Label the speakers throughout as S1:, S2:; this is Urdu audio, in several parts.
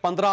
S1: 15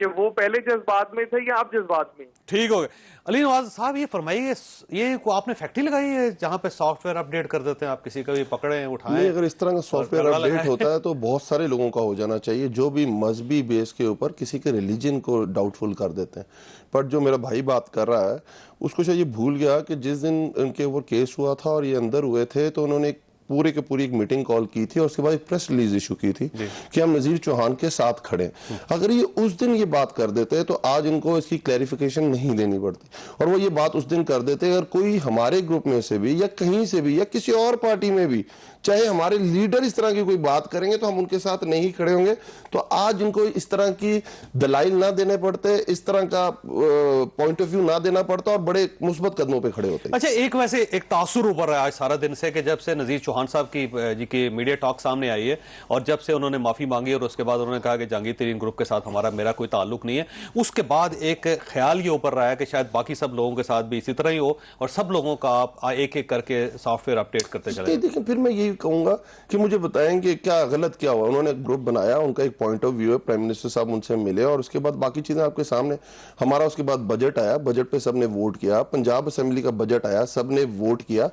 S2: کہ وہ پہلے جذبات میں تھے یا اب جذبات میں.
S1: ٹھیک ہو گیا. علی نواز صاحب یہ فرمائیے, یہ کو آپ نے فیکٹری لگائی ہے جہاں پہ سافٹ ویئر اپ ڈیٹ کر دیتے ہیں, آپ کسی کا بھی پکڑیں اٹھائیں؟
S3: نہیں, اگر اس طرح کا سافٹ ویئر اپ ڈیٹ ہوتا ہے تو بہت سارے لوگوں کا ہو جانا چاہیے جو بھی مذہبی بیس کے اوپر کسی کے ریلیجن کو ڈاؤٹ فل کر دیتے ہیں. بٹ جو میرا بھائی بات کر رہا ہے اس کو شاید یہ بھول گیا کہ جس دن ان کے اوپر کیس ہوا تھا اور یہ اندر ہوئے تھے تو انہوں نے پورے کے پوری ایک میٹنگ کال کی تھی اور اس کے بعد ایک پریس ریلیز ایشو کی تھی کہ ہم نذیر چوہان کے ساتھ کھڑے. اگر یہ اس دن یہ بات کر دیتے تو آج ان کو اس کی کلیریفیکیشن نہیں دینی پڑتی, اور وہ یہ بات اس دن کر دیتے. اگر کوئی ہمارے گروپ میں سے بھی یا کہیں سے بھی یا کسی اور پارٹی میں بھی چاہے ہمارے لیڈر اس طرح کی کوئی بات کریں گے تو ہم ان کے ساتھ نہیں کھڑے ہوں گے. تو آج ان کو اس طرح کی دلائل نہ دینے پڑتے, اس طرح کا پوائنٹ آف ویو نہ دینا پڑتا اور بڑے مثبت قدموں پہ کھڑے ہوتے.
S1: اچھا, ایک ویسے ایک تاثر اوپر ہے آج سارا دن سے کہ جب سے نذیر چوہان صاحب کی میڈیا ٹاک سامنے آئی ہے اور جب سے انہوں نے معافی مانگی اور اس کے بعد انہوں نے کہا کہ جہانگیر ترین گروپ کے ساتھ میرا کوئی تعلق نہیں ہے, اس کے بعد ایک خیال یہ اوپر رہا ہے کہ شاید باقی سب لوگوں کے ساتھ بھی اسی طرح ہی ہو اور سب لوگوں کا آپ ایک ایک کر کے سافٹ ویئر اپڈیٹ کرتے چلے.
S3: دیکھیں, پھر میں یہی کہوں گا کہ مجھے بتائیں کہ کیا غلط کیا ہوا. انہوں نے ایک گروپ بنایا, ان کا ایک پوائنٹ آف ویو ہے, پرائم منسٹر صاحب ان سے ملے اور اس کے بعد باقی چیزیں آپ کے سامنے. ہمارا اس کے بعد بجٹ آیا, بجٹ پہ سب نے ووٹ کیا. پنجاب اسمبلی کا بجٹ آیا, سب نے ووٹ کیا.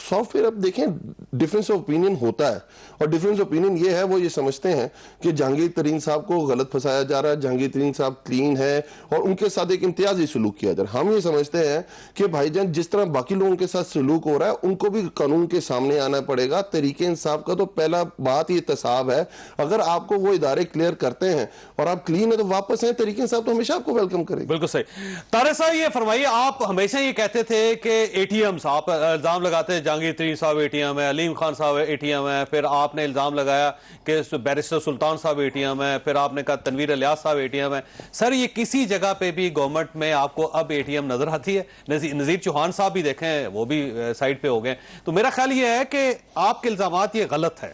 S3: سافٹ ویئر اب دیکھیں ڈفرینس آف اوپینین ہوتا ہے اور ڈفرینس آف اوپینین یہ ہے, وہ یہ سمجھتے ہیں کہ جہانگیر ترین صاحب کو غلط پھنسایا جا رہا ہے, جہانگیر ترین صاحب کلین ہے اور ان کے ساتھ ایک امتیازی سلوک کیا جا رہا ہے. ہم یہ سمجھتے ہیں کہ بھائی جان جس طرح باقی لوگوں کے ساتھ سلوک ہو رہا ہے ان کو بھی قانون کے سامنے آنا پڑے گا. طریقے انصاف کا تو پہلا بات یہ احتساب ہے. اگر آپ کو وہ ادارے کلیئر کرتے ہیں اور آپ کلین ہیں تو واپس ہیں, طریقے انصاف تو ہمیشہ آپ کو ویلکم کرے گا.
S1: بالکل صحیح. طارق صاحب یہ فرمائیے, آپ ہمیشہ یہ کہتے تھے کہ اے ٹی ایمز, آپ الزام لگاتے ہیں جہانگیر ترین صاحب اے ٹی ایم ہے, علیم خان صاحب اے ٹی ایم ہے, پھر آپ نے الزام لگایا کہ بیرسٹر سلطان صاحب اے ٹی ایم ہے, پھر آپ نے کہا تنویر الیاس صاحب اے ٹی ایم ہے. سر یہ کسی جگہ پہ بھی گورنمنٹ میں آپ کو اب اے ٹی ایم نظر آتی ہے؟ نذیر چوہان صاحب بھی دیکھیں وہ بھی سائڈ پہ ہو گئے. تو میرا خیال یہ ہے کہ آپ کے الزامات یہ غلط ہے.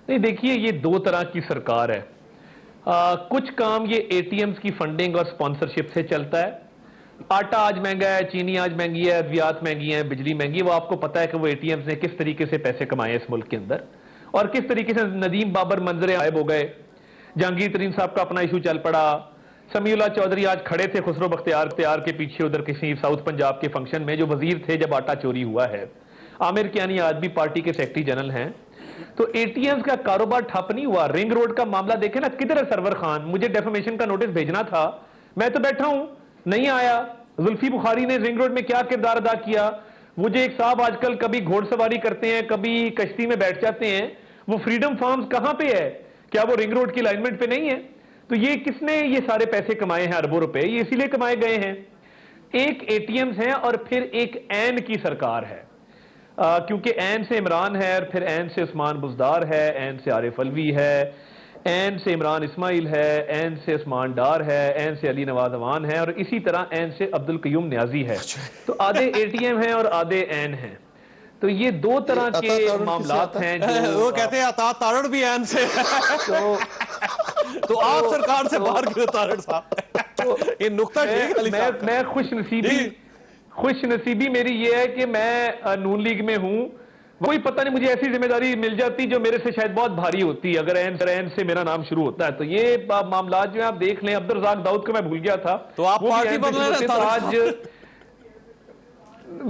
S4: نہیں, دیکھیے یہ دو طرح کی سرکار ہے. کچھ کام یہ اے ٹی ایمز کی فنڈنگ اور سپانسرشپ سے چلتا ہے. آٹا آج مہنگا ہے, چینی آج مہنگی ہے, ادویات مہنگی ہیں, بجلی مہنگی ہے. وہ آپ کو پتا ہے کہ وہ اے ٹی ایمز نے کس طریقے سے پیسے کمائے اس ملک کے اندر اور کس طریقے سے ندیم بابر منظر غائب ہو گئے. جہانگیر ترین صاحب کا اپنا ایشو چل پڑا. سمیع اللہ چودھری آج کھڑے تھے خسرو بختیار کے پیچھے ادھر کسی ساؤتھ پنجاب کے فنکشن میں, جو وزیر تھے جب آٹا چوری ہوا ہے. عامر کیانی آج بھی پارٹی کے سیکرٹری جنرل ہیں. تو اے ٹی ایمز کا کاروبار ٹھپ نہیں ہوا. رنگ روڈ کا معاملہ دیکھیں نا, کدھر ہے سرور خان؟ مجھے ڈیفیمیشن کا نوٹس بھیجنا تھا, میں تو بیٹھا ہوں, نہیں آیا. زلفی بخاری نے رنگ روڈ میں کیا کردار ادا کیا؟ وہ جو ایک صاحب آج کل کبھی گھوڑ سواری کرتے ہیں, کبھی کشتی میں بیٹھ جاتے ہیں, وہ فریڈم فارمز کہاں پہ ہے؟ کیا وہ رنگ روڈ کی الائنمنٹ پہ نہیں ہے؟ تو یہ کس نے یہ سارے پیسے کمائے ہیں, اربوں روپے؟ یہ اسی لیے کمائے گئے ہیں. ایک اے ٹی ایمز ہیں اور پھر ایک این کی سرکار ہے, کیونکہ این سے عمران ہے اور پھر این سے عثمان بزدار ہے, این سے عارف الوی ہے, این سے عمران اسماعیل ہے, این سے عثمان ڈار ہے, این سے علی نواز اوان ہے اور اسی طرح این سے عبدالقیوم نیازی ہے. تو آدھے اے ٹی ایم ہیں اور آدھے این ہیں. تو یہ دو طرح کے معاملات ہیں.
S1: وہ کہتے ہیں عطا تارڑ بھی این سے, تو آپ سرکار سے باہر گئے تارڑ صاحب. یہ نقطہ ٹھیک ہے.
S4: میں خوش نصیبی میری یہ ہے کہ میں نون لیگ میں ہوں. کوئی پتہ نہیں مجھے ایسی ذمہ داری مل جاتی جو میرے سے شاید بہت بھاری ہوتی اگر این سے میرا نام شروع ہوتا ہے. تو یہ معاملات جو آپ دیکھ لیں, عبدالرزاق داؤد کو میں بھول گیا تھا,
S1: تو آپ پارٹی بدلے
S4: تو آج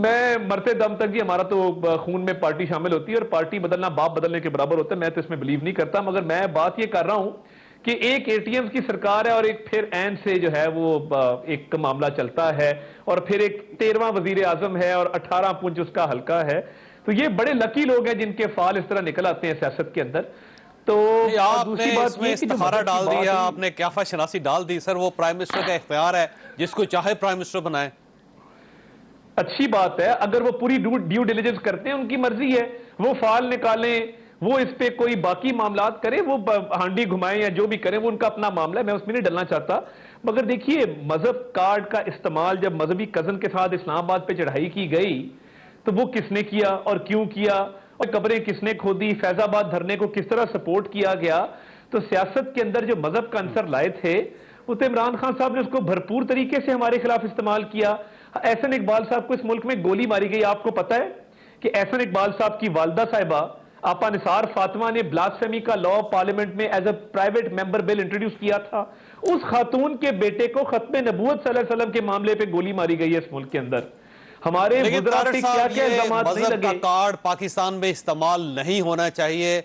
S4: میں مرتے دم تک, ہمارا تو خون میں پارٹی شامل ہوتی ہے اور پارٹی بدلنا باپ بدلنے کے برابر ہوتا ہے. میں تو اس میں بلیو نہیں کرتا, مگر میں بات یہ کر رہا ہوں کہ ایک اے ٹی ایمز کی سرکار ہے اور ایک پھر این سے جو ہے وہ ایک معاملہ چلتا ہے اور پھر ایک 13واں وزیر اعظم ہے اور 18 پونچھ اس کا حلقہ ہے. تو یہ بڑے لکی لوگ ہیں جن کے فعال اس طرح نکل آتے ہیں سیاست کے اندر. تو
S1: آپ نے اس میں استخارہ ڈال دیا, آپ نے قیافہ شناسی ڈال دی. سر وہ پرائم منسٹر کا اختیار ہے, جس کو چاہے پرائم منسٹر بنائے.
S4: اچھی بات ہے, اگر وہ پوری ڈیو ڈیلیجنس کرتے ہیں, ان کی مرضی ہے, وہ فعال نکالیں, وہ اس پہ کوئی باقی معاملات کریں, وہ ہانڈی گھمائیں یا جو بھی کریں, وہ ان کا اپنا معاملہ ہے, میں اس میں نہیں ڈلنا چاہتا. مگر دیکھیے, مذہب کارڈ کا استعمال جب مذہبی کزن کے ساتھ اسلام آباد پہ چڑھائی کی گئی تو وہ کس نے کیا اور کیوں کیا, اور قبریں کس نے کھودی, فیض آباد دھرنے کو کس طرح سپورٹ کیا گیا. تو سیاست کے اندر جو مذہب کا عنصر لائے تھے وہ تو عمران خان صاحب نے اس کو بھرپور طریقے سے ہمارے خلاف استعمال کیا. احسن اقبال صاحب کو اس ملک میں گولی ماری گئی. آپ کو پتا ہے کہ احسن اقبال صاحب کی والدہ صاحبہ آپا نثار فاطمہ نے بلاسفیمی کا لا پارلیمنٹ میں as a private member bill introduce کیا تھا. اس خاتون کے بیٹے کو ختم نبوت صلی اللہ علیہ وسلم کے معاملے پہ گولی ماری گئی ہے اس ملک کے اندر. ہمارے
S1: لیکن
S4: وزراء
S1: طارق
S4: پہ کیا
S1: صاحب
S4: کیا
S1: یہ
S4: الزامات نہیں
S1: مذہب کا
S4: لگے.
S1: کارڈ پاکستان میں استعمال نہیں ہونا چاہیے.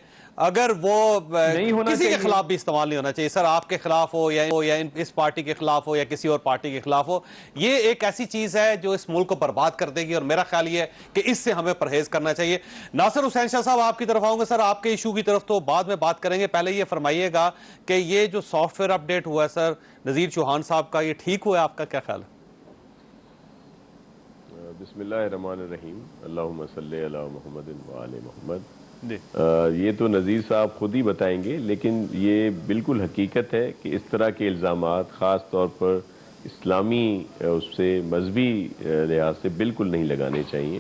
S1: اگر وہ کسی کے خلاف بھی استعمال نہیں ہونا چاہیے سر, آپ کے خلاف ہو یا اس پارٹی کے خلاف ہو یا کسی اور پارٹی کے خلاف ہو, یہ ایک ایسی چیز ہے جو اس ملک کو برباد کر دے گی, اور میرا خیال یہ ہے کہ اس سے ہمیں پرہیز کرنا چاہیے. ناصر حسین شاہ صاحب آپ کی طرف آؤں گے سر, آپ کے ایشو کی طرف تو بعد میں بات کریں گے. پہلے یہ فرمائیے گا کہ یہ جو سافٹ ویئر اپڈیٹ ہوا ہے سر نذیر چوہان صاحب کا, یہ ٹھیک ہوا ہے, آپ کا کیا خیال ہے؟
S5: بسم اللہ الرحمن الرحیم. اللہم صلی علی محمد و آل محمد.
S1: جی
S5: یہ تو نذیر صاحب خود ہی بتائیں گے, لیکن یہ بالکل حقیقت ہے کہ اس طرح کے الزامات خاص طور پر اسلامی اس سے مذہبی لحاظ سے بالکل نہیں لگانے چاہیے,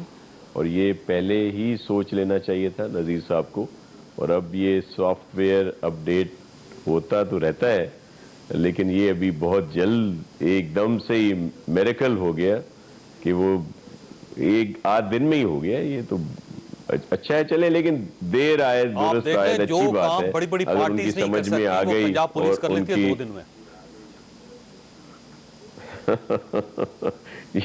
S5: اور یہ پہلے ہی سوچ لینا چاہیے تھا نذیر صاحب کو. اور اب یہ سافٹ ویئر اپڈیٹ ہوتا تو رہتا ہے, لیکن یہ ابھی بہت جلد ایک دم سے ہی میریکل ہو گیا کہ وہ ایک آدھ دن میں ہی ہو گیا. یہ تو اچھا ہے, چلے, لیکن دیر آئے درست آئے اچھی بات ہے.
S1: بڑی بڑی
S5: اگر ان کی
S1: پارٹیز نہیں کر
S5: سمجھ میں آ
S1: سکتی, وہ
S5: گئی
S1: پنجاب پولیس کر
S5: اور ان
S1: لیتی ہے 2 دن میں.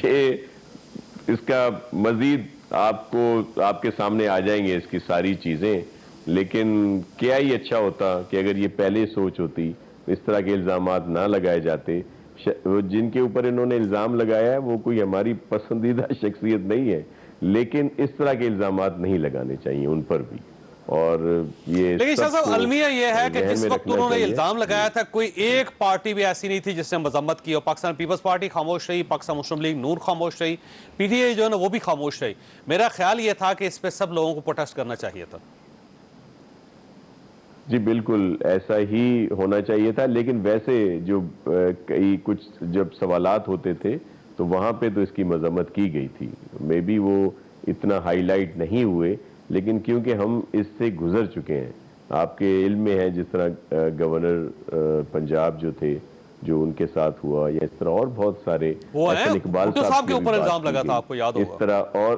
S5: یہ اس کا مزید آپ کے سامنے آ جائیں گے اس کی ساری چیزیں, لیکن کیا ہی اچھا ہوتا کہ اگر یہ پہلے سوچ ہوتی, اس طرح کے الزامات نہ لگائے جاتے. جن کے اوپر انہوں نے الزام لگایا ہے وہ کوئی ہماری پسندیدہ شخصیت نہیں ہے, لیکن اس طرح کے الزامات نہیں لگانے چاہیے ان پر بھی. اور یہ
S1: لیکن شاہ صاحب المیہ یہ ہے کہ جس وقت انہوں نے الزام لگایا تھا کوئی ایک پارٹی بھی ایسی نہیں تھی جس نے مذمت کی, اور پاکستان پیپلز پارٹی خاموش رہی, پاکستان مسلم لیگ نور خاموش رہی, پی ٹی آئی جو ہے نا وہ بھی خاموش رہی. میرا خیال یہ تھا کہ اس پہ سب لوگوں کو پروٹیسٹ کرنا چاہیے تھا.
S5: جی بالکل ایسا ہی ہونا چاہیے تھا, لیکن ویسے جو کچھ جب سوالات ہوتے تھے تو وہاں پہ تو اس کی مذمت کی گئی تھی. مے بی وہ اتنا ہائی لائٹ نہیں ہوئے, لیکن کیونکہ ہم اس سے گزر چکے ہیں. آپ کے علم میں ہے جس طرح گورنر پنجاب جو تھے, جو ان کے ساتھ ہوا, یا اس طرح اور بہت سارے
S1: اقبال صاحب کے اوپر الزام لگا تھا, آپ کو یاد ہوگا
S5: اس طرح. اور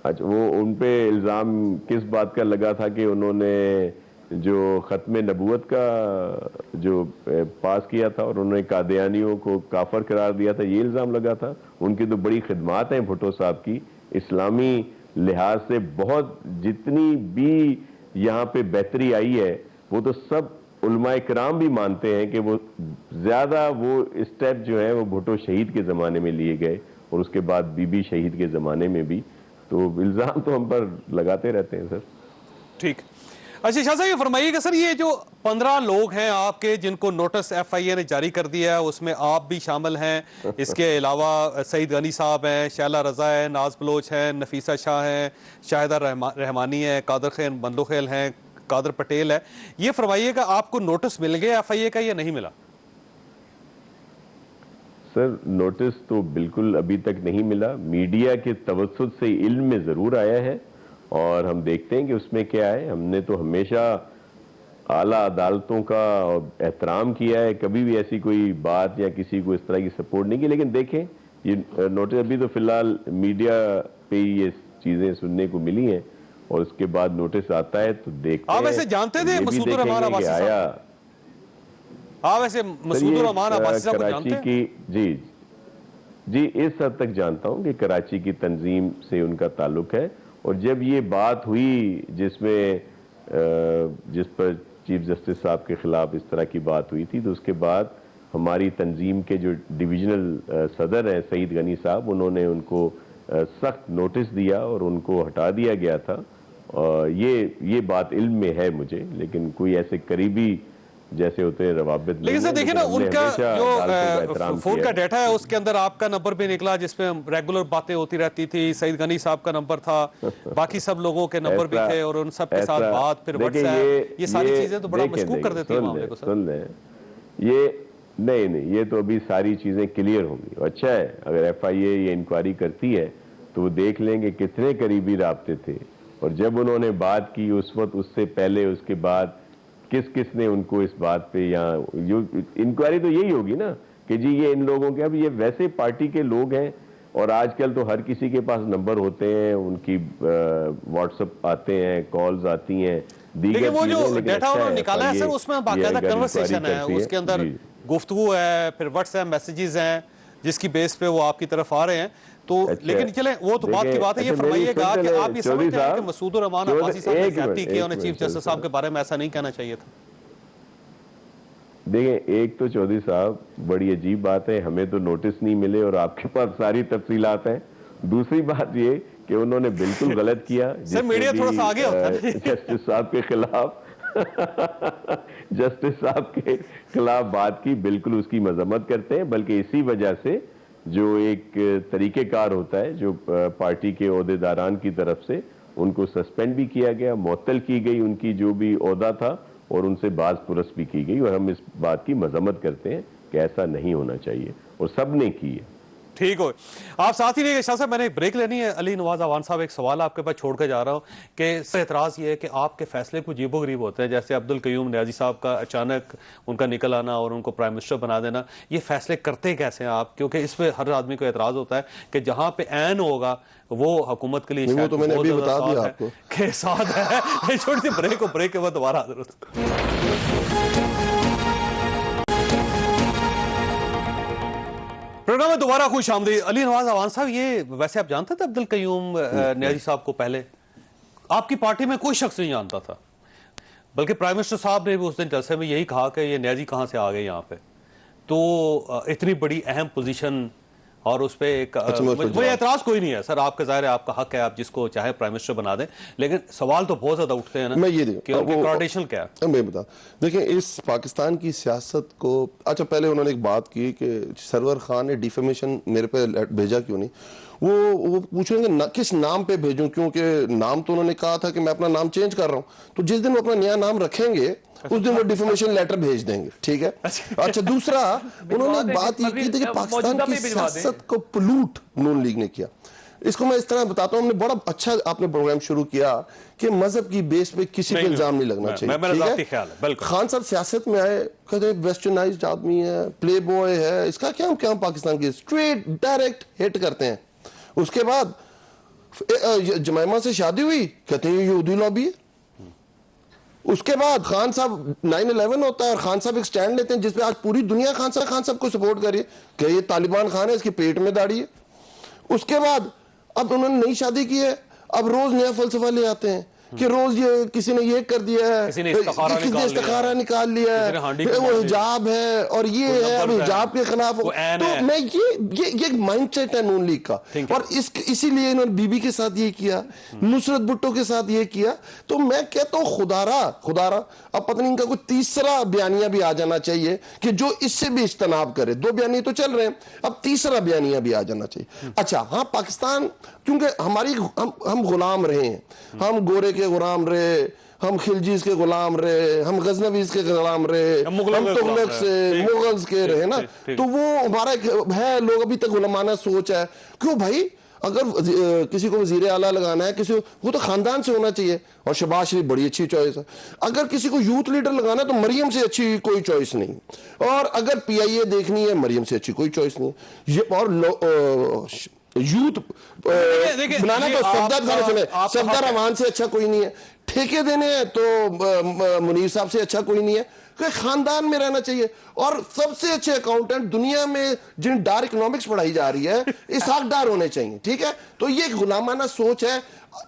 S5: اچھا, وہ ان پہ الزام کس بات کا لگا تھا کہ انہوں نے جو ختم نبوت کا جو پاس کیا تھا اور انہوں نے قادیانیوں کو کافر قرار دیا تھا, یہ الزام لگا تھا. ان کی تو بڑی خدمات ہیں بھٹو صاحب کی, اسلامی لحاظ سے بہت جتنی بھی یہاں پہ بہتری آئی ہے وہ تو سب علماء کرام بھی مانتے ہیں کہ وہ زیادہ وہ اسٹیپ جو ہیں وہ بھٹو شہید کے زمانے میں لیے گئے, اور اس کے بعد بی بی شہید کے زمانے میں بھی. تو الزام تو ہم پر لگاتے رہتے ہیں سر.
S1: ٹھیک. اچھا شاہ صاحب یہ فرمائیے گا سر, یہ جو 15 لوگ ہیں آپ کے جن کو نوٹس ایف آئی اے نے جاری کر دیا ہے, اس میں آپ بھی شامل ہیں, اس کے علاوہ سعید غنی صاحب ہیں, شیلہ رضا ہے, ناز بلوچ ہیں, نفیسہ شاہ ہیں, شاہدہ رحمانی ہے, قادر خان بندوخیل ہیں, قادر پٹیل ہے. یہ فرمائیے گا آپ کو نوٹس مل گیا ایف آئی اے کا یا نہیں ملا؟
S5: سر نوٹس تو بالکل ابھی تک نہیں ملا. میڈیا کے توسط سے علم میں ضرور آیا ہے, اور ہم دیکھتے ہیں کہ اس میں کیا ہے. ہم نے تو ہمیشہ اعلیٰ عدالتوں کا احترام کیا ہے, کبھی بھی ایسی کوئی بات یا کسی کو اس طرح کی سپورٹ نہیں کی. لیکن دیکھیں یہ نوٹس ابھی تو فی الحال میڈیا پہ ہی یہ چیزیں سننے کو ملی ہیں, اور اس کے بعد نوٹس آتا ہے تو دیکھتے ہیں.
S1: آپ ایسے جانتے تھے مسعود الرحمان عباسی صاحب؟ آپ ایسے مسعود الرحمان عباسی صاحب کو جانتے ہیں؟
S5: جی اس حد تک جانتا ہوں کہ کراچی کی تنظیم سے ان کا تعلق ہے. اور جب یہ بات ہوئی جس پر چیف جسٹس صاحب کے خلاف اس طرح کی بات ہوئی تھی, تو اس کے بعد ہماری تنظیم کے جو ڈویژنل صدر ہیں سعید غنی صاحب, انہوں نے ان کو سخت نوٹس دیا اور ان کو ہٹا دیا گیا تھا. یہ بات علم میں ہے مجھے, لیکن کوئی ایسے قریبی جیسے ہوتے ہیں روابط.
S1: لیکن سر دیکھیں نا, ان کا جو فون کا ڈیٹا ہے اس کے اندر آپ کا نمبر بھی نکلا جس پہ ریگولر باتیں ہوتی رہتی تھی. سعید غنی صاحب کا نمبر تھا, باقی سب لوگوں کے نمبر بھی تھے, اور ان سب کے ساتھ بات, پھر واٹس ایپ, یہ ساری چیزیں تو بڑا مشکوک کر دیتی ہیں معاملے کو.
S5: سن لیں, یہ نہیں یہ تو ابھی ساری چیزیں کلیئر ہوں گی. اچھا ہے اگر ایف آئی اے یہ انکوائری کرتی ہے تو وہ دیکھ لیں گے کتنے قریبی رابطے تھے, اور جب انہوں نے بات کی اس وقت, اس سے پہلے, اس کے بعد کس نے ان کو اس بات پہ, یہاں انکوائری تو یہی ہوگی نا کہ جی یہ ان لوگوں کے, اب یہ ویسے پارٹی کے لوگ ہیں اور آج کل تو ہر کسی کے پاس نمبر ہوتے ہیں, ان کی واٹس ایپ آتے ہیں, کالز آتی ہیں,
S1: لیکن وہ جو ڈیٹا انہوں نے نکالا ہے سر اس میں باقاعدہ کنورسیشن ہے, اس کے اندر گفتگو ہے, پھر واٹس ایپ میسیجز ہیں جس کی بیس پہ وہ آپ کی طرف آ رہے ہیں. تو لیکن چلیں وہ تو بات کی بات ہے, یہ فرمائیے گا کہ آپ یہ سمجھتے ہیں کہ مسعود الرحمان عباسی صاحب نے زیادتی کی, انہیں چیف جسٹس صاحب کے بارے میں ایسا نہیں کہنا چاہیے تھا؟
S5: دیکھیں, ایک تو چودھری صاحب بڑی عجیب بات ہے, ہمیں تو نوٹس نہیں ملے اور آپ کے پاس ساری تفصیلات ہیں. دوسری بات یہ کہ انہوں نے بالکل غلط کیا,
S1: سر میڈیا تھوڑا سا آگے ہوتا ہے
S5: جسٹس صاحب کے خلاف جسٹس صاحب کے خلاف بات کی, بالکل اس کی مذمت کرتے ہیں, بلکہ اسی وجہ سے جو ایک طریقہ کار ہوتا ہے جو پارٹی کے عہدیداران کی طرف سے, ان کو سسپینڈ بھی کیا گیا, معطل کی گئی ان کی جو بھی عہدہ تھا, اور ان سے باز پرس بھی کی گئی, اور ہم اس بات کی مذمت کرتے ہیں کہ ایسا نہیں ہونا چاہیے, اور سب نے کی ہے.
S1: ٹھیک ہو, آپ ساتھ ہی رہیے. شاہ صاحب میں نے ایک بریک لینی ہے. علی نواز اعوان صاحب ایک سوال آپ کے پاس چھوڑ کے جا رہا ہوں کہ اس سے اعتراض یہ ہے کہ آپ کے فیصلے کو عجیب و غریب ہوتے ہیں, جیسے عبدالقیوم نیازی صاحب کا اچانک ان کا نکل آنا اور ان کو پرائم منسٹر بنا دینا, یہ فیصلے کرتے کیسے ہیں آپ؟ کیونکہ اس پہ ہر آدمی کو اعتراض ہوتا ہے کہ جہاں پہ عین ہوگا وہ حکومت کے لیے
S3: تو میں نے ابھی بتا دیا آپ کو
S1: کہ ساتھ ہے. چھوٹی سی بریک کے بعد دوبارہ حاضر ہوتا ہے. پروگرام میں دوبارہ خوش آمدید. علی نواز اعوان صاحب, یہ ویسے آپ جانتے تھے عبدالقیوم نیازی صاحب کو؟ پہلے آپ کی پارٹی میں کوئی شخص نہیں جانتا تھا, بلکہ پرائم منسٹر صاحب نے بھی اس دن جلسے میں یہی کہا کہ یہ نیازی کہاں سے آ گئے یہاں پہ. تو اتنی بڑی اہم پوزیشن, اور اس پہ ایک وہ اعتراض کوئی نہیں ہے سر, آپ کا ظاہر ہے آپ کا حق ہے, آپ جس کو چاہے پرائم منسٹر بنا دیں, لیکن سوال تو بہت زیادہ اٹھتے ہیں نا کہ ان کی کوارڈینیشن کیا ہے.
S3: میں بتا دیکھیں اس پاکستان کی سیاست کو, اچھا پہلے انہوں نے ایک بات کی کہ سرور خان نے ڈیفیمیشن میرے پہ بھیجا کیوں نہیں, وہ پوچھیں گے کس نام پہ بھیجوں, کیونکہ نام تو انہوں نے کہا تھا کہ میں اپنا نام چینج کر رہا ہوں, تو جس دن وہ اپنا نیا نام رکھیں گے اس دن وہ ڈیفیمیشن لیٹر بھیج دیں گے, ٹھیک ہے. اچھا دوسرا انہوں نے ایک بات یہ کی تھی کہ پاکستان کی سیاست کو پلوٹ نون لیگ نے کیا. اس کو میں اس طرح بتاتا ہوں, ہم نے بڑا اچھا آپ نے پروگرام شروع کیا کہ مذہب کی بیس پہ کسی پہ الزام نہیں لگنا چاہیے. خان صاحب سیاست میں آئے, کہتے ہیں ویسٹرنائزڈ آدمی ہے, پلے بوائے ہے, اس کا کیا پاکستان کی اسٹریٹ ڈائریکٹ ہٹ کرتے ہیں. اس کے بعد جمائمہ سے شادی ہوئی, کہتے ہیں یہ یہودی لابی ہے. اس کے بعد خان صاحب 9/11 ہوتا ہے اور خان صاحب ایک سٹینڈ لیتے ہیں جس پہ آج پوری دنیا خان صاحب کو سپورٹ کر رہی ہے کہ یہ طالبان خان ہے, اس کے پیٹ میں داڑھی ہے. اس کے بعد اب انہوں نے نئی شادی کی ہے, اب روز نیا فلسفہ لے آتے ہیں کہ روز یہ کسی نے یہ کر دیا ہے, کسی نے استخارہ نکال لیا ہے, وہ حجاب ہے اور یہ ہے, اب حجاب کے خلاف. تو میں یہ مائنڈ سیٹ ہے نون لیگ کا, اور اسی لیے انہوں نے بی بی کے ساتھ یہ کیا, نصرت بھٹو کے ساتھ یہ کیا. تو میں کہتا ہوں خدا را اب پتہ نہیں ان کا کوئی تیسرا بیانیہ بھی آ جانا چاہیے کہ جو اس سے بھی اجتناب کرے. 2 بیانیے تو چل رہے ہیں, اب تیسرا بیانیہ بھی آ جانا چاہیے. اچھا ہاں, پاکستان کیونکہ ہم غلام رہے ہیں, ہم گورے کے غلام رہے, ہم خلجیز کے غلام رہے, ہم غزنویز کے غلام رہے, ہم تغلق سے مغلز کے رہے نا. تو وہ ہمارا ایک ہے, لوگ ابھی تک غلامانہ سوچ ہے. کیوں بھائی, اگر کسی کو وزیر اعلیٰ لگانا ہے کسی وہ تو خاندان سے ہونا چاہیے, اور شہباز شریف بڑی اچھی چوائس ہے. اگر کسی کو یوتھ لیڈر لگانا ہے تو مریم سے اچھی کوئی چوائس نہیں, اور اگر پی آئی اے دیکھنی ہے مریم سے اچھی کوئی چوائس نہیں. یہ اور یوتھ بنانا تو صفدر رحمان سے اچھا کوئی نہیں ہے, ٹھیکے دینے ہیں تو منیر صاحب سے اچھا کوئی نہیں ہے. کہ خاندان میں رہنا چاہیے. اور سب سے اچھے اکاؤنٹنٹ دنیا میں جن ڈار اکنامکس پڑھائی جا رہی ہے اسحاق ڈار ہونے چاہیے, ٹھیک ہے. تو یہ غلامانہ سوچ ہے,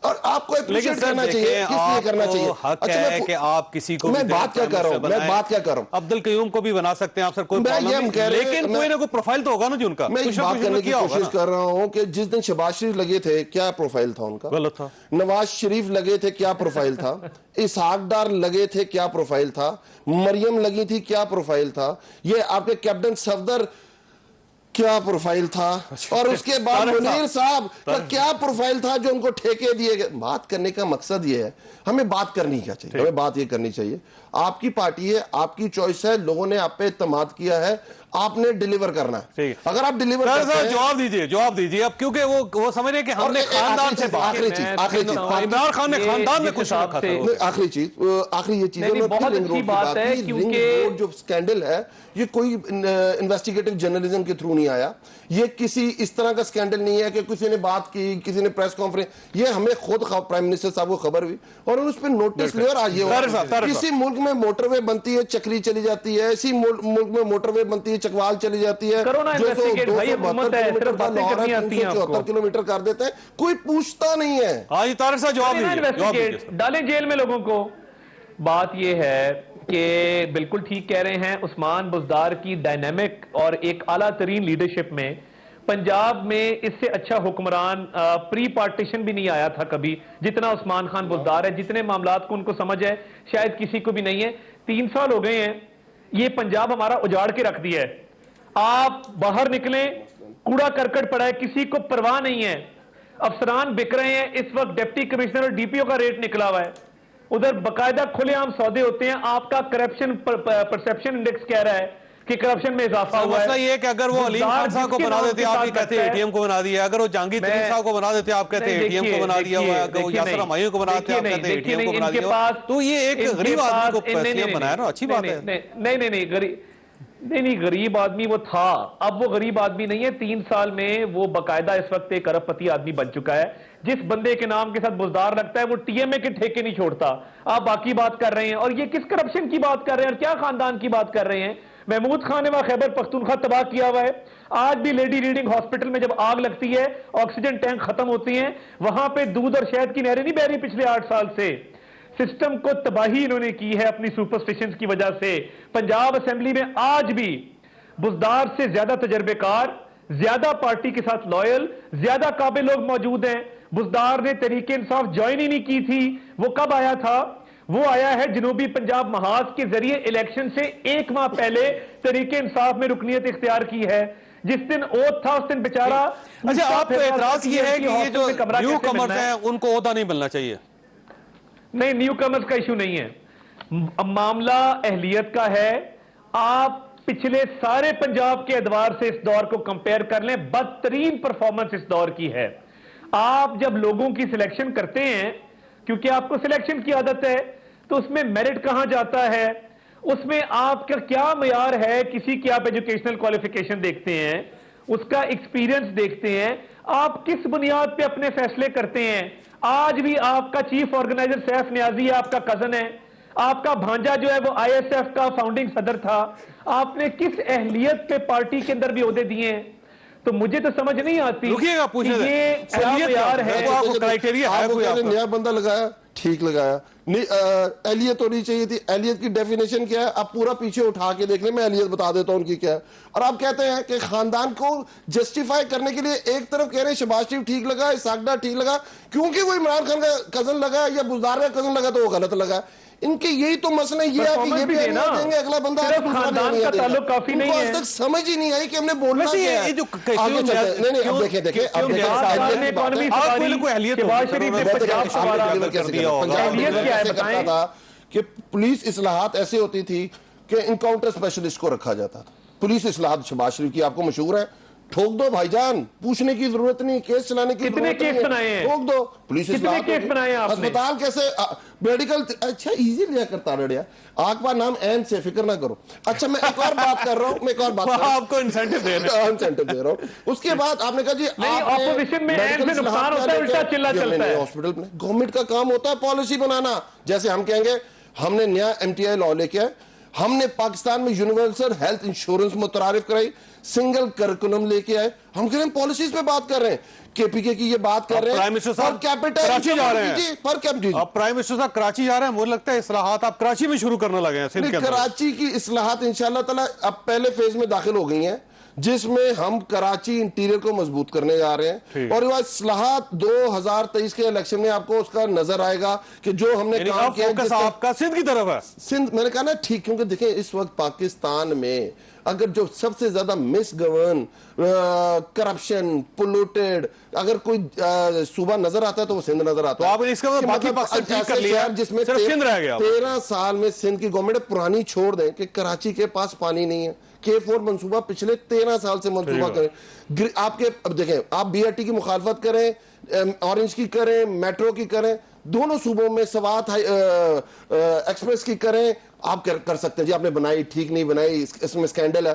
S3: اور آپ کو اپریشیٹ کرنا چاہیے, کس لیے کرنا چاہیے.
S1: حق ہے کہ آپ کسی کو,
S3: میں بات کیا کر رہا ہوں,
S1: عبدالقیوم کو بھی بنا سکتے ہیں آپ سر, کوئی پرابلم نہیں, لیکن کوئی نہ کوئی پروفائل تو ہوگا نا جو ان کا.
S3: میں ایک بات کرنے کی کوشش کر رہا ہوں کہ جس دن شہباز شریف لگے تھے کیا پروفائل تھا ان کا,
S1: غلط تھا.
S3: نواز شریف لگے تھے کیا پروفائل تھا, اسحاق ڈار لگے تھے کیا پروفائل تھا, مریم لگی تھی کیا پروفائل تھا, یہ آپ کے کیپٹن صفدر کیا پروفائل تھا, اور اس کے بعد منیر صاحب کا کیا پروفائل تھا جو ان کو ٹھیکے دیے گئے. بات کرنے کا مقصد یہ ہے, ہمیں بات کرنی کیا چاہیے, ہمیں بات یہ کرنی چاہیے, آپ کی پارٹی ہے, آپ کی چوائس ہے, لوگوں نے آپ پہ اعتماد کیا ہے, آپ نے ڈیلیور کرنا ہے. اگر آپ ڈیلیور کرتے ہیں,
S1: جواب دیجئے اب, کیونکہ وہ سمجھ رہے ہیں کہ ہم نے خاندان سے
S3: آخری چیز
S1: عمران خان نے خاندان میں کچھ رکھا تھا.
S3: آخری یہ چیز
S4: بہت اچھی بات ہے, کیونکہ
S3: جو سکینڈل ہے یہ کوئی انویسٹیگیٹو جرنلزم کے تھرو نہیں نہیں آیا. یہ کسی اس طرح کا سکینڈل نہیں ہے کہ کسی نے بات کی, کسی نے پریس کانفرنس, یہ ہمیں خود پرائم منسٹر صاحب کو خبر ہوئی اور انہوں نے اس پہ نوٹس لیا. اور آج کسی ملک میں موٹر وے بنتی ہے چکری چلی جاتی ہے, اسی ملک میں موٹر وے بنتی ہے چکوال چلی جاتی ہے, 272 کلومیٹر کر دیتے ہیں, کوئی پوچھتا نہیں ہے.
S1: ہاں جی طارق صاحب جواب دیجیے.
S4: ڈالیں جیل میں لوگوں کو. بات یہ ہے کہ بالکل ٹھیک کہہ رہے ہیں, عثمان بزدار کی ڈائنامک اور ایک اعلیٰ ترین لیڈرشپ میں پنجاب میں اس سے اچھا حکمران پری پارٹیشن بھی نہیں آیا تھا کبھی جتنا عثمان خان بزدار ہے. جتنے معاملات کو ان کو سمجھ ہے شاید کسی کو بھی نہیں ہے. 3 سال ہو گئے ہیں, یہ پنجاب ہمارا اجاڑ کے رکھ دیا ہے. آپ باہر نکلیں, کوڑا کرکٹ پڑا ہے, کسی کو پرواہ نہیں ہے. افسران بک رہے ہیں اس وقت, ڈپٹی کمشنر اور ڈی پی او کا ریٹ نکلا ہوا ہے, ادھر باقاعدہ کھلے عام سودے ہوتے ہیں. آپ کا کرپشن پرسپشن انڈیکس کہہ رہا ہے کہ کرپشن میں اضافہ ہوا ہے.
S1: مسئلہ یہ ہے کہ اگر وہ علیم خان صاحب کو بنا دیتے آپ کہتے ہیں اے ٹی ایم کو بنا دیا, اگر وہ جہانگیر ترین صاحب کو بنا دیتے آپ کہتے ہیں اے ٹی ایم کو بنا دیا ہوا, اگر وہ یاسر ہمایوں کو بنا دیتے آپ کہتے ہیں اے ٹی ایم کو بنا دیا ہوا. تو یہ ایک غریب آدمی کو پیسے بنایا نا, اچھی بات ہے.
S4: نہیں غریب آدمی وہ تھا, اب وہ غریب آدمی نہیں ہے. 3 سال میں وہ باقاعدہ اس وقت ایک ارب پتی آدمی بن چکا ہے. جس بندے کے نام کے ساتھ بزدار لگتا ہے وہ ٹی ایم اے کے ٹھیکے نہیں چھوڑتا. آپ باقی بات کر رہے ہیں, اور یہ کس کرپشن کی بات کر رہے ہیں اور کیا خاندان کی بات کر رہے ہیں. محمود خان نے وہاں خیبر پختونخوا تباہ کیا ہوا ہے. آج بھی لیڈی ریڈنگ ہاسپٹل میں جب آگ لگتی ہے, آکسیجن ٹینک ختم ہوتی ہیں, وہاں پہ دودھ اور شہد کی نہریں نہیں بہ رہی پچھلے 8 سال سے. سسٹم کو تباہی انہوں نے کی ہے اپنی سپرسٹیشنز کی وجہ سے. پنجاب اسمبلی میں آج بھی بزدار سے زیادہ تجربے کار, زیادہ پارٹی کے ساتھ لائل, زیادہ قابل لوگ موجود ہیں. بزدار نے تحریک انصاف جوائن ہی نہیں کی تھی. وہ کب آیا تھا؟ وہ آیا ہے جنوبی پنجاب محاذ کے ذریعے الیکشن سے 1 ماہ پہلے تحریک انصاف میں رکنیت اختیار کی ہے. جس دن اوت تھا اس دن بیچارہ.
S1: اچھا آپ کا اعتراض یہ ہے کہ یہ جو نیو کمرز ہیں ان کو عہدہ نہیں ملنا چاہیے؟
S4: نہیں, نیو کمرز کا ایشو نہیں ہے, معاملہ اہلیت کا ہے. آپ پچھلے سارے پنجاب کے ادوار سے اس دور کو کمپیئر کر لیں, بدترین پرفارمنس اس دور کی ہے. آپ جب لوگوں کی سلیکشن کرتے ہیں, کیونکہ آپ کو سلیکشن کی عادت ہے, تو اس میں میرٹ کہاں جاتا ہے, اس میں آپ کا کیا معیار ہے, کسی کی آپ ایجوکیشنل کوالیفیکیشن دیکھتے ہیں, اس کا ایکسپیرینس دیکھتے ہیں, آپ کس بنیاد پہ اپنے فیصلے کرتے ہیں. آج بھی آپ کا چیف آرگنائزر سیف نیازی آپ کا کزن ہے, آپ کا بھانجا جو ہے وہ آئی ایس ایف کا فاؤنڈنگ صدر تھا. آپ نے کس اہلیت پہ پارٹی کے اندر بھی عہدے دیے ہیں؟ تو مجھے تو سمجھ نہیں آتی یہ کیا معیار ہے.
S3: نیا بندہ لگایا, ٹھیک لگایا, اہلیت ہونی چاہیے تھی. اہلیت کی ڈیفینیشن کیا ہے آپ پورا پیچھے اٹھا کے دیکھ لیں, میں اہلیت بتا دیتا ہوں ان کی کیا ہے. اور آپ کہتے ہیں کہ خاندان کو جسٹیفائی کرنے کے لیے ایک طرف کہہ رہے ہیں شہباز شریف ٹھیک لگا, اسحاق ڈار ٹھیک لگا, کیونکہ وہ عمران خان کا کزن لگا یا بزدار کا کزن لگا تو وہ غلط لگا. ان کے یہی تو مسئلہ یہ ہے کہ یہ بھی اہمیت دیں گے, اگلا بندہ
S4: خاندان کا تعلق کافی نہیں ہے.
S3: آج تک سمجھ ہی نہیں آئی کہ ہم نے بولنا کیا ہے. نہیں اب دیکھیں کہ پولیس اصلاحات ایسے ہوتی تھی کہ انکاؤنٹر اسپیشلسٹ کو رکھا جاتا تھا. پولیس اصلاحات شہباز شریف کی آپ کو مشہور ہے, ٹھوک دو بھائی جان, پوچھنے کی ضرورت نہیں, کیس چلانے کی ضرورت نہیں, ٹھوک دو. پولیس ہسپتال کیسے میڈیکل, اچھا ایزی لیا کرتا رہے آگ پا نام این سے فکر نہ کرو. اچھا میں ایک اور بات کر رہا ہوں, میں ایک اور بات کر رہا ہوں, آپ کو انسینٹیو دے رہا ہوں. اس کے بعد آپ نے کہا جی
S4: اپوزیشن میں این سے نقصان ہوتا ہے, الٹا چلا چلتا ہے.
S3: ہاسپٹل میں گورنمنٹ کا کام ہوتا ہے پالیسی بنانا. جیسے ہم کہیں گے ہم نے نیا ایم ٹی آئی لا لے کے آئے, ہم نے پاکستان میں یونیورسل ہیلتھ انشورنس متعارف کرائی, سنگل کرکولم لے کے آئے. ہم کہہ رہے ہیں پالیسیز پہ بات کر رہے ہیں, کے پی کے کی یہ بات کر رہے ہیں.
S1: پرائم منسٹر صاحب کراچی جا رہے ہیں, اب پرائم منسٹر صاحب کراچی جا رہے ہیں, مجھے لگتا ہے اصلاحات آپ کراچی میں شروع کرنے لگے ہیں.
S3: کراچی کی اصلاحات انشاءاللہ تعالی اب پہلے فیز میں داخل ہو گئی ہیں, جس میں ہم کراچی انٹیریئر کو مضبوط کرنے جا رہے ہیں. اور یہ اصلاحات 2023 کے الیکشن میں آپ کو اس کا نظر آئے گا کہ جو ہم نے کام کیا
S1: آپ کا سندھ کی طرف ہے.
S3: سندھ میں نے کہا نا ٹھیک, کیونکہ دیکھیں اس وقت پاکستان میں اگر جو سب سے زیادہ مس گورن, کرپشن, پولوٹیڈ اگر کوئی صوبہ نظر آتا ہے تو وہ سندھ نظر آتا ہے.
S1: آپ اس کا مطلب
S3: جس میں 13 سال میں سندھ کی گورنمنٹ پرانی چھوڑ دیں کہ کراچی کے پاس پانی نہیں ہے. K4 منصوبہ پچھلے 13 سال سے منصوبہ کریں. آپ کے اب دیکھیں, آپ بی آر ٹی کی مخالفت کریں, اورنج کی کریں, میٹرو کی کریں, دونوں صوبوں میں سوات ایکسپریس کی کریں, آپ کر سکتے ہیں. جی آپ نے بنائی, ٹھیک نہیں بنائی, اس میں سکینڈل ہے.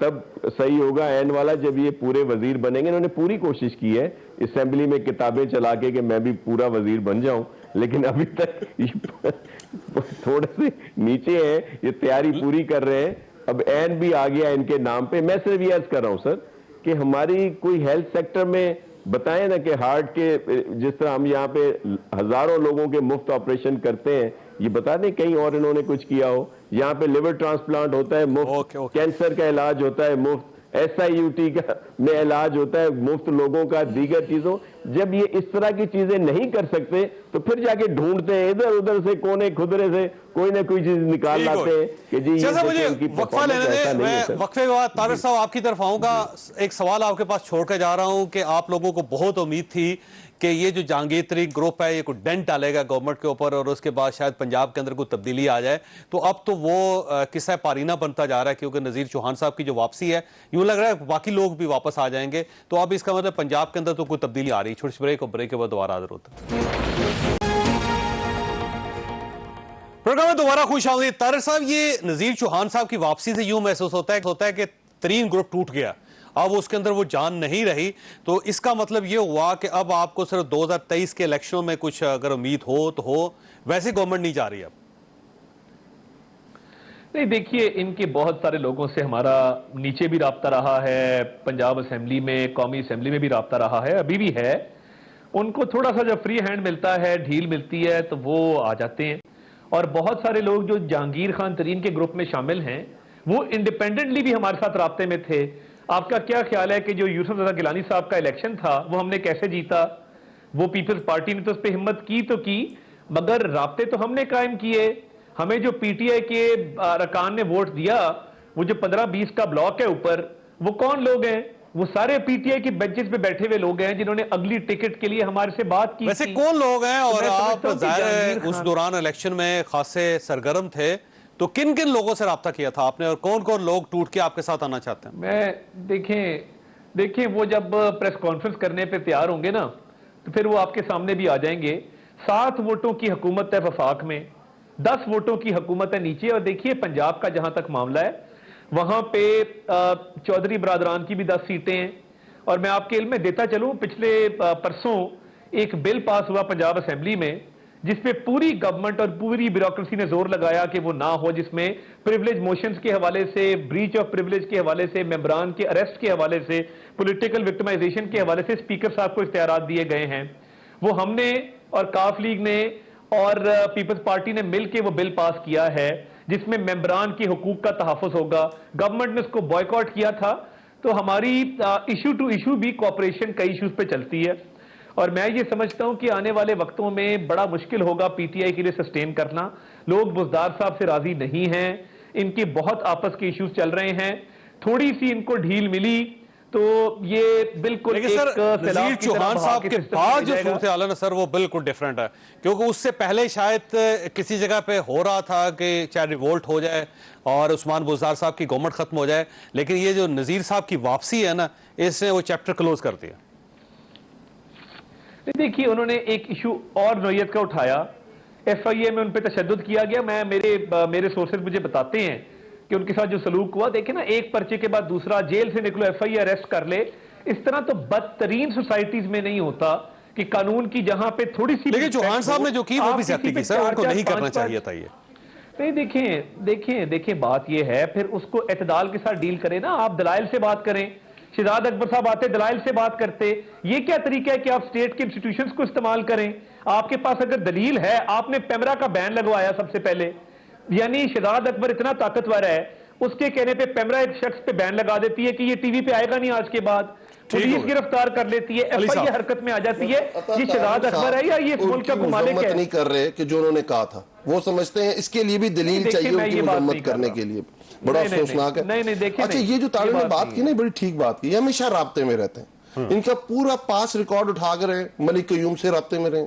S5: تب صحیح ہوگا عین والا جب یہ پورے وزیر بنیں گے. انہوں نے پوری کوشش کی ہے اسمبلی میں کتابیں چلا کے کہ میں بھی پورا وزیر بن جاؤں, لیکن ابھی تک تھوڑے سے نیچے ہیں, یہ تیاری پوری کر رہے ہیں. اب عین بھی آ گیا ان کے نام پہ. میں صرف یہ عرض کر رہا ہوں سر کہ ہماری کوئی ہیلتھ سیکٹر میں بتائیں نا کہ ہارٹ کے جس طرح ہم یہاں پہ ہزاروں لوگوں کے مفت آپریشن کرتے ہیں, یہ بتا دیں کہیں اور انہوں نے کچھ کیا ہو. یہاں پہ لیور ٹرانسپلانٹ ہوتا ہے مفت, کینسر کا علاج ہوتا ہے مفت, SIUT کا میں علاج ہوتا ہے مفت لوگوں کا, دیگر چیزوں. جب یہ اس طرح کی چیزیں نہیں کر سکتے تو پھر جا کے ڈھونڈتے ہیں ادھر ادھر سے کونے خدرے سے کوئی نہ کوئی چیز نکال لاتے ہیں کہ جی
S1: مجھے وقفہ لینے دیں. میں وقفے کے بعد طارق صاحب آپ کی طرف آؤں گا. ایک سوال آپ کے پاس چھوڑ کے جا رہا ہوں کہ آپ لوگوں کو بہت امید تھی کہ یہ جو جہانگیر ترین گروپ ہے یہ کوئی ڈنٹ ڈالے گا گورنمنٹ کے اوپر اور اس کے بعد شاید پنجاب کے اندر کوئی تبدیلی آ جائے, تو اب تو وہ قصہ پارینہ بنتا جا رہا ہے کیونکہ نذیر چوہان صاحب کی جو واپسی ہے یوں لگ رہا ہے باقی لوگ بھی واپس آ جائیں گے. تو اب اس کا مطلب پنجاب کے اندر تو کوئی تبدیلی آ رہی ہے. چھوٹی سی بریک, اور بریک کے بعد دوبارہ حاضر ہوتا ہے. پروگرام میں دوبارہ خوش آمدید. طارق صاحب, یہ نذیر چوہان صاحب کی واپسی سے یوں محسوس ہوتا ہے کہ ترین گروپ ٹوٹ گیا, اب اس کے اندر وہ جان نہیں رہی. تو اس کا مطلب یہ ہوا کہ اب آپ کو صرف 2023 کے الیکشنوں میں کچھ اگر امید ہو تو ہو, ویسے گورنمنٹ نہیں جا رہی اب.
S4: نہیں دیکھیے, ان کے بہت سارے لوگوں سے ہمارا نیچے بھی رابطہ رہا ہے, پنجاب اسمبلی میں, قومی اسمبلی میں بھی رابطہ رہا ہے, ابھی بھی ہے. ان کو تھوڑا سا جب فری ہینڈ ملتا ہے, ڈھیل ملتی ہے تو وہ آ جاتے ہیں. اور بہت سارے لوگ جو جہانگیر خان ترین کے گروپ میں شامل ہیں وہ انڈیپینڈنٹلی بھی ہمارے ساتھ رابطے میں تھے. آپ کا کیا خیال ہے کہ جو یوسف رضا گیلانی صاحب کا الیکشن تھا وہ ہم نے کیسے جیتا؟ وہ پیپلز پارٹی نے تو اس پہ ہمت کی تو کی, مگر رابطے تو ہم نے قائم کیے. ہمیں جو PTI کے ارکان نے ووٹ دیا, وہ جو 15-20 کا بلاک ہے اوپر, وہ کون لوگ ہیں؟ وہ سارے PTI کی بینچز پہ بیٹھے ہوئے لوگ ہیں جنہوں نے اگلی ٹکٹ کے لیے ہمارے سے بات کی.
S1: ویسے کون لوگ ہیں؟ اور آپ ظاہر ہے اس دوران الیکشن میں خاصے سرگرم تھے, تو کن کن لوگوں سے رابطہ کیا تھا آپ نے, اور کون کون لوگ ٹوٹ کے آپ کے ساتھ آنا چاہتے ہیں؟
S4: میں دیکھیں وہ جب پریس کانفرنس کرنے پہ تیار ہوں گے نا تو پھر وہ آپ کے سامنے بھی آ جائیں گے. 7 ووٹوں کی حکومت ہے وفاق میں, 10 ووٹوں کی حکومت ہے نیچے. اور دیکھیے پنجاب کا جہاں تک معاملہ ہے وہاں پہ چودھری برادران کی بھی 10 سیٹیں ہیں. اور میں آپ کے علم میں دیتا چلوں, پچھلے پرسوں ایک بل پاس ہوا پنجاب اسمبلی میں جس پہ پوری گورنمنٹ اور پوری بیوروکریسی نے زور لگایا کہ وہ نہ ہو, جس میں پریولیج موشنز کے حوالے سے, بریچ آف پریولیج کے حوالے سے, ممبران کے اریسٹ کے حوالے سے, پولیٹیکل وکٹمائزیشن کے حوالے سے اسپیکر صاحب کو اختیارات دیے گئے ہیں. وہ ہم نے اور کاف لیگ نے اور پیپلز پارٹی نے مل کے وہ بل پاس کیا ہے جس میں ممبران کے حقوق کا تحفظ ہوگا. گورنمنٹ نے اس کو بائیکاٹ کیا تھا. تو ہماری ایشو ٹو ایشو بھی کوآپریشن کئی ایشوز پہ چلتی ہے, اور میں یہ سمجھتا ہوں کہ آنے والے وقتوں میں بڑا مشکل ہوگا PTI کے لیے سسٹین کرنا. لوگ بزدار صاحب سے راضی نہیں ہیں, ان کے بہت آپس کے ایشوز چل رہے ہیں. تھوڑی سی ان کو ڈھیل ملی تو یہ بالکل
S1: لیکن سر نذیر چوہان صاحب کے بعد جو صورتحال ہے نا سر وہ بالکل ڈیفرنٹ ہے, کیونکہ اس سے پہلے شاید کسی جگہ پہ ہو رہا تھا کہ چاہے ریوولٹ ہو جائے اور عثمان بزدار صاحب کی گورنمنٹ ختم ہو جائے, لیکن یہ جو نذیر صاحب کی واپسی ہے نا اس نے وہ چیپٹر کلوز کر دیا.
S4: دیکھیے انہوں نے ایک ایشو اور نوعیت کا اٹھایا, FIA میں ان پہ تشدد کیا گیا. میرے سورسز مجھے بتاتے ہیں کہ ان کے ساتھ جو سلوک ہوا, دیکھیں نا ایک پرچے کے بعد دوسرا, جیل سے نکلو FIA اریسٹ کر لے. اس طرح تو بدترین سوسائٹیز میں نہیں ہوتا کہ قانون کی جہاں پہ تھوڑی سی,
S1: لیکن چوہان صاحب نے جو کی وہ بھی زیادتی کی سر, ان کو نہیں کرنا چاہیے تھا. یہ
S4: نہیں دیکھیں بات یہ ہے, پھر اس کو اعتدال کے ساتھ ڈیل کریں نا. آپ دلائل سے بات کریں. شہزاد اکبر صاحب آتے دلائل سے بات کرتے. یہ کیا طریقہ ہے کہ آپ اسٹیٹ کے انسٹیٹیوشنز کو استعمال کریں؟ آپ کے پاس اگر دلیل ہے, آپ نے پیمرا کا بین لگوایا سب سے پہلے, یعنی شہزاد اکبر اتنا طاقتور ہے, اس کے کہنے پہ پیمرا ایک شخص پہ بین لگا دیتی ہے کہ یہ ٹی وی پہ آئے گا نہیں آج کے بعد, پولیس گرفتار کر لیتی ہے, FIA حرکت میں آ جاتی ہے. یہ شہزاد اکبر ہے یا یہ اس ملک کا مالک ہے؟
S3: نہیں کر رہے کہ جو انہوں نے کہا تھا, وہ سمجھتے ہیں اس کے لیے بھی دلیل چاہیے ان کی مذمت کرنے کے لیے. بڑا افسوسناک ہے. اچھا یہ جو طارق نے بات کی نا, بڑی ٹھیک بات کی. یہ ہمیشہ رابطے میں رہتے ہیں, ان کا پورا پاس ریکارڈ اٹھا کر ملک قیوم سے رابطے میں رہے.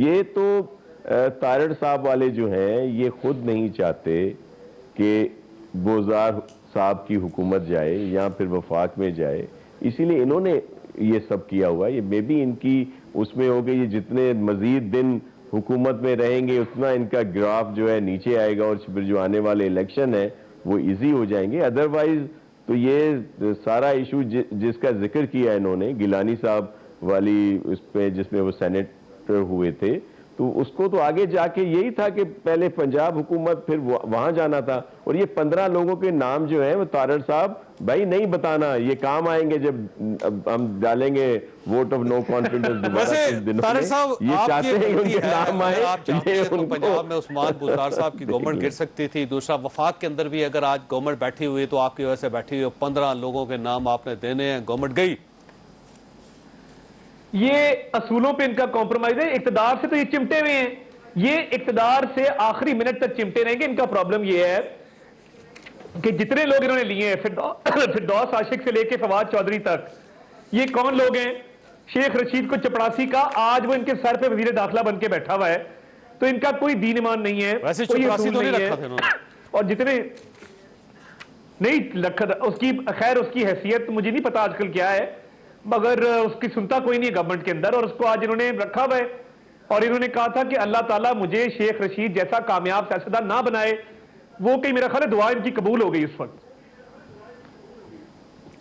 S5: یہ تو تارڑ صاحب والے جو ہیں یہ خود نہیں چاہتے کہ بوزار صاحب کی حکومت جائے یا پھر وفاق میں جائے، اسی لیے انہوں نے یہ سب کیا ہوا ہے. یہ مے بی ان کی اس میں ہو گئی، یہ جتنے مزید دن حکومت میں رہیں گے اتنا ان کا گراف جو ہے نیچے آئے گا، اور پھر جو آنے والے الیکشن ہے وہ ایزی ہو جائیں گے. ادروائز تو یہ سارا ایشو جس کا ذکر کیا انہوں نے گیلانی صاحب والی اس پہ، جس میں وہ سینیٹر ہوئے تھے، تو اس کو تو آگے جا کے یہی تھا کہ پہلے پنجاب حکومت پھر وہاں جانا تھا. اور یہ 15 لوگوں کے نام جو ہیں وہ تارڑ صاحب بھائی نہیں بتانا، یہ کام آئیں گے جب ہم ڈالیں گے ووٹ آف نو کانفیڈنس دوبارہ کچھ دنوں
S1: طارڑ
S5: میں.
S1: صاحب
S5: یہ
S1: آپ
S5: چاہتے
S1: کی
S5: ہیں کہ ان کے
S1: ہے،
S5: نام آئے.
S1: اگر آپ چاہتے ہیں تو
S5: ان کو
S1: پنجاب میں عثمان بزدار صاحب کی گورنمنٹ گر سکتی تھی. دوسرا وفاق کے اندر بھی اگر آج گورنمنٹ بیٹھی ہوئی تو آپ کی وجہ سے بیٹھی ہوئی، 15 لوگوں کے نام آپ نے دینے ہیں، گورنمنٹ گئی.
S4: یہ اصولوں پہ ان کا کمپرومائز ہے. اقتدار سے تو یہ چمٹے ہوئے ہیں، یہ اقتدار سے آخری منٹ تک چمٹے رہیں گے. ان کا پرابلم یہ ہے کہ جتنے لوگ انہوں نے لیے ہیں، فردوس عاشق سے لے کے فواد چودھری تک، یہ کون لوگ ہیں؟ شیخ رشید کو چپڑاسی کا آج وہ ان کے سر پہ وزیر داخلہ بن کے بیٹھا ہوا ہے. تو ان کا کوئی دین ایمان نہیں ہے،
S1: ویسے
S4: کوئی
S1: چپڑاسی
S4: اصول
S1: تو نہیں
S4: نہیں
S1: رکھا تھا انہوں نے.
S4: اور جتنے نہیں رکھا اس کی خیر اس کی حیثیت مجھے نہیں پتا آج کل کیا ہے، مگر اس کی سنتا کوئی نہیں ہے گورنمنٹ کے اندر. اور اس کو آج انہوں نے رکھا ہوا ہے، اور انہوں نے کہا تھا کہ اللہ تعالیٰ مجھے شیخ رشید جیسا کامیاب سیاستدان نہ بنائے. وہ کہ میرا خیال ہے دعا ان کی قبول ہو گئی اس وقت.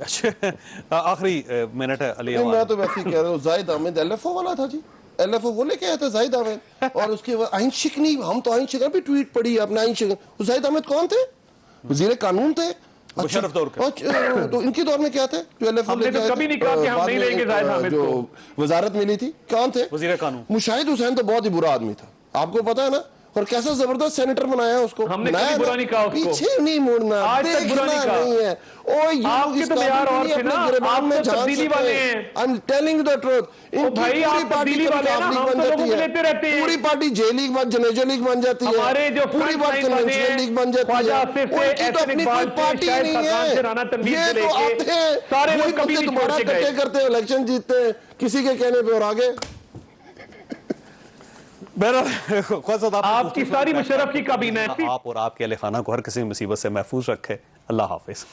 S1: اچھا آخری منٹ ہے علی.
S3: میں تو ویسے ہی کہہ رہا ہوں، زاہد احمد ایل ایف او والا تھا جی، ایل ایف او وہ لے کے آیا تھا زاہد احمد. اور اس کے بعد آئین شکنی، ہم تو آئین شکن بھی ٹویٹ پڑھی ہے اپنے آئین شکن. زاہد احمد کون تھے؟ وزیر قانون تھے.
S1: مشرف دور کے.
S3: تو ان کے دور میں کیا تھے جو ایل ایف او
S4: ہم نے تو کبھی نہیں کہا کہ ہم نہیں لیں گے زاہد احمد
S3: جو
S4: کو.
S3: وزارت ملی تھی کون تھے؟
S1: وزیر قانون.
S3: مشاہد حسین تو بہت ہی برا آدمی تھا، آپ کو پتا ہے نا، اور کیسا زبردست سینیٹر بنایا اس کو.
S4: ہم نے کبھی برا نہیں کہا اس کو،
S3: پیچھے نہیں مڑنا،
S4: آج تک برا نہیں کہا.
S3: نہیں ہے.
S4: آپ کے تو معیار اور تھے نا، آپ تو تبدیلی والے ہیں.
S3: I'm telling you the truth.
S4: بھائی آپ تبدیلی والے ہیں نا، ہم تو لوگوں کو لیتے رہتے ہیں.
S3: پوری پارٹی جے لیگ جنیجو لیگ بن جاتی ہے،
S4: ہمارے جو
S3: پوری بات کنونشنل لیگ بن جاتی ہے. ان کی تو اپنی کوئی پارٹی نہیں ہے. یہ تو آتے ہیں
S4: سارے
S3: وہی
S4: لوگ کبھی
S3: بچے
S4: نہیں
S3: دوبارہ
S4: چھوڑ کے
S3: کٹے
S4: گئے.
S3: کرتے ہیں، الیکشن جیتتے ہیں کسی کے کہنے پہ اور آگے.
S4: آپ کی ساری مشرف کی کابینہ ہے.
S1: آپ اور آپ کے اہل خانہ کو ہر کسی مصیبت سے محفوظ رکھے. اللہ حافظ.